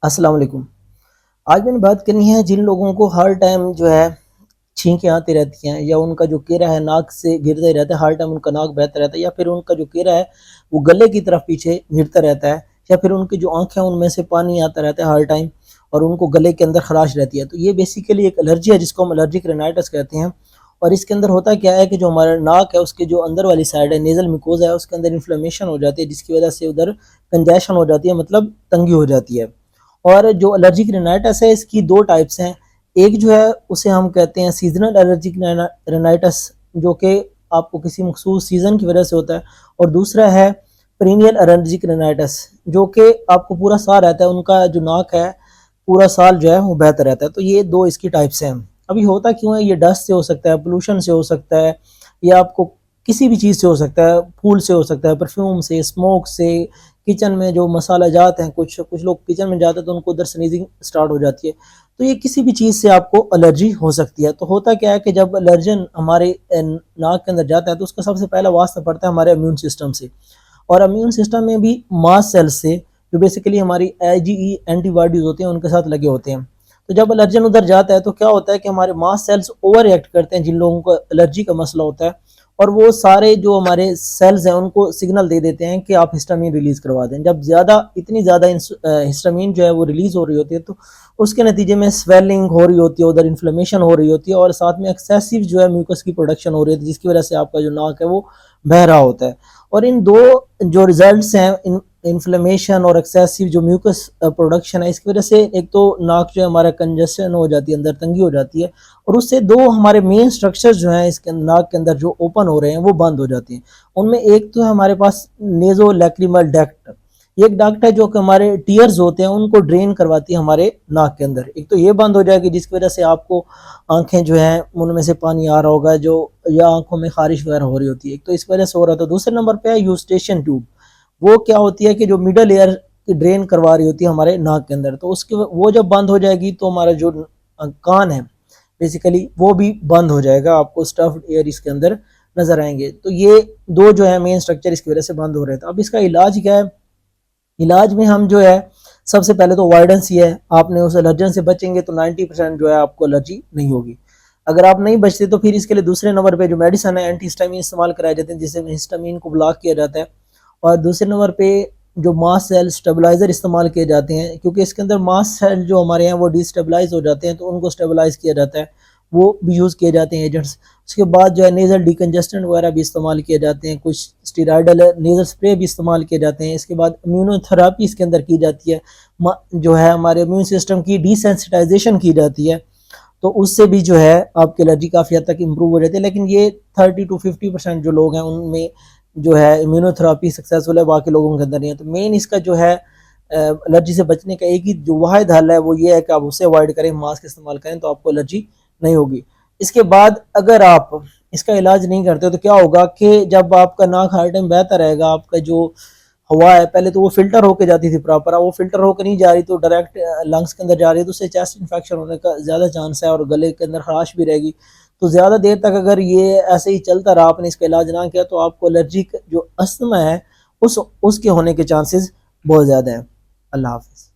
अस्सलाम वालेकुम। आज मैंने बात करनी है जिन लोगों को हर टाइम जो है छींकें आती रहती हैं या उनका जो केरा है नाक से गिरता ही रहता है, हर टाइम उनका नाक बहता रहता है या फिर उनका जो केरा है वो गले की तरफ पीछे गिरता रहता है या फिर उनकी जो आँखें हैं उनमें से पानी आता रहता है हर टाइम और उनको गले के अंदर खराश रहती है। तो ये बेसिकली एक एलर्जी है जिसको हम एलर्जिक रिनाइटिस कहते हैं। और इसके अंदर होता क्या है कि जो हमारा नाक है उसके जो अंदर वाली साइड है नेज़ल म्यूकोज़ा है उसके अंदर इन्फ्लेमेशन हो जाती है जिसकी वजह से उधर कंजेशन हो जाती है, मतलब तंगी हो जाती है। और जो एलर्जिक रिनाइटिस है इसकी दो टाइप्स हैं। एक जो है उसे हम कहते हैं सीजनल एलर्जिक रिनाइटिस जो कि आपको किसी मखसूस सीज़न की वजह से होता है, और दूसरा है पेरिनियल एलर्जिक रिनाइटिस जो कि आपको पूरा साल रहता है, उनका जो नाक है पूरा साल जो है वो बहता रहता है। तो ये दो इसकी टाइप्स हैं। अभी होता क्यों है, ये डस्ट से हो सकता है, पोल्यूशन से हो सकता है, या आपको किसी भी चीज़ से हो सकता है, फूल से हो सकता है, परफ्यूम से, स्मोक से, किचन में जो मसाला जात हैं, कुछ कुछ लोग किचन में जाते हैं तो उनको उधर स्नीजिंग स्टार्ट हो जाती है। तो ये किसी भी चीज़ से आपको एलर्जी हो सकती है। तो होता क्या है कि जब एलर्जन हमारे नाक के अंदर जाता है तो उसका सबसे पहला वास्ता पड़ता है हमारे इम्यून सिस्टम से, और इम्यून सिस्टम में भी मास्ट सेल्स से जो बेसिकली हमारी आईजीई एंटीबॉडीज होते हैं उनके साथ लगे होते हैं। तो जब एलर्जन उधर जाता है तो क्या होता है कि हमारे मास्ट सेल्स ओवर रिएक्ट करते हैं जिन लोगों को एलर्जी का मसला होता है, और वो सारे जो हमारे सेल्स हैं उनको सिग्नल दे देते हैं कि आप हिस्टामीन रिलीज करवा दें। जब ज़्यादा इतनी ज़्यादा हिस्टामीन जो है वो रिलीज हो रही होती है तो उसके नतीजे में स्वेलिंग हो रही होती है, उधर इन्फ्लेमेशन हो रही होती है, और साथ में एक्सेसिव जो है म्यूकस की प्रोडक्शन हो रही है जिसकी वजह से आपका जो नाक है वो बह रहा होता है। और इन दो जो रिजल्ट्स हैं, इन्फ्लेमेशन और एक्सेसिव जो म्यूकस प्रोडक्शन है, इसकी वजह से एक तो नाक जो है हमारा कंजेशन हो जाती है, अंदर तंगी हो जाती है, और उससे दो हमारे मेन स्ट्रक्चर्स जो हैं इसके नाक के अंदर जो ओपन हो रहे हैं वो बंद हो जाते हैं। उनमें एक तो है हमारे पास नेजो लैक्रिमल डक्ट, एक डक्ट है जो कि हमारे टीयर्स होते हैं उनको ड्रेन करवाती है हमारे नाक के अंदर। एक तो ये बंद हो जाएगी जिसकी वजह से आपको आंखें जो हैं उनमें से पानी आ रहा होगा, जो या आंखों में खारिश वगैरह हो रही होती है, एक तो इस वजह से हो रहा था। दूसरे नंबर पे है यूस्टेशन ट्यूब। वो क्या होती है कि जो मिडल एयर की ड्रेन करवा रही होती है हमारे नाक के अंदर, तो उसके वो जब बंद हो जाएगी तो हमारा जो कान है बेसिकली वो भी बंद हो जाएगा, आपको स्टफ्ड एयर इसके अंदर नजर आएंगे। तो ये दो जो है मेन स्ट्रक्चर इसकी वजह से बंद हो रहे थे। अब इसका इलाज क्या है? इलाज में हम जो है सबसे पहले तो अवॉइडेंस ही है। आपने उस एलर्जन से बचेंगे तो 90% जो है आपको एलर्जी नहीं होगी। अगर आप नहीं बचते तो फिर इसके लिए दूसरे नंबर पे जो मेडिसन है एंटी हिस्टामिन इस्तेमाल कराए जाते हैं जिससे हिस्टामिन को ब्लॉक किया जाता है। और दूसरे नंबर पे जो मास सेल स्टेबलाइजर इस्तेमाल किए जाते हैं, क्योंकि इसके अंदर मास सेल जो हमारे हैं वो डिस्टेबलाइज हो जाते हैं तो उनको स्टेबलाइज किया जाता है, वो भी यूज़ किए जाते हैं एजेंट्स। उसके बाद जो है नेज़ल डिकंजेस्टेंट वगैरह भी इस्तेमाल किए जाते हैं, कुछ स्टीराइडल नेज़ल स्प्रे भी इस्तेमाल किए जाते हैं। इसके बाद इम्यूनोथेरापी इसके अंदर की जाती है, जो है हमारे इम्यून सिस्टम की डिसेंसिटाइजेशन की जाती है, तो उससे भी जो है आपकी एलर्जी काफ़ी हद तक इम्प्रूव हो जाती है। लेकिन ये 30 to 50% जो लोग हैं उनमें जो है इम्यूनोथेरापी सक्सेसफुल है, बाकी लोगों के अंदर नहीं है। तो मेन इसका जो है एलर्जी से बचने का एक ही जो वाहिद हल है वो ये है कि आप उसे अवॉइड करें, मास्क इस्तेमाल करें, तो आपको एलर्जी नहीं होगी। इसके बाद अगर आप इसका इलाज नहीं करते तो क्या होगा कि जब आपका नाक हर टाइम बहता रहेगा, आपका जो हवा है पहले तो वो फिल्टर होके जाती थी प्रॉपर, अब वो फिल्टर होकर नहीं जा रही तो डायरेक्ट लंग्स के अंदर जा रही है, तो उससे चेस्ट इन्फेक्शन होने का ज़्यादा चांस है और गले के अंदर खराश भी रहेगी। तो ज़्यादा देर तक अगर ये ऐसे ही चलता रहा, आपने इसका इलाज ना किया, तो आपको एलर्जी जो अस्थमा है उसके होने के चांसेस बहुत ज़्यादा है। अल्लाह हाफिज़।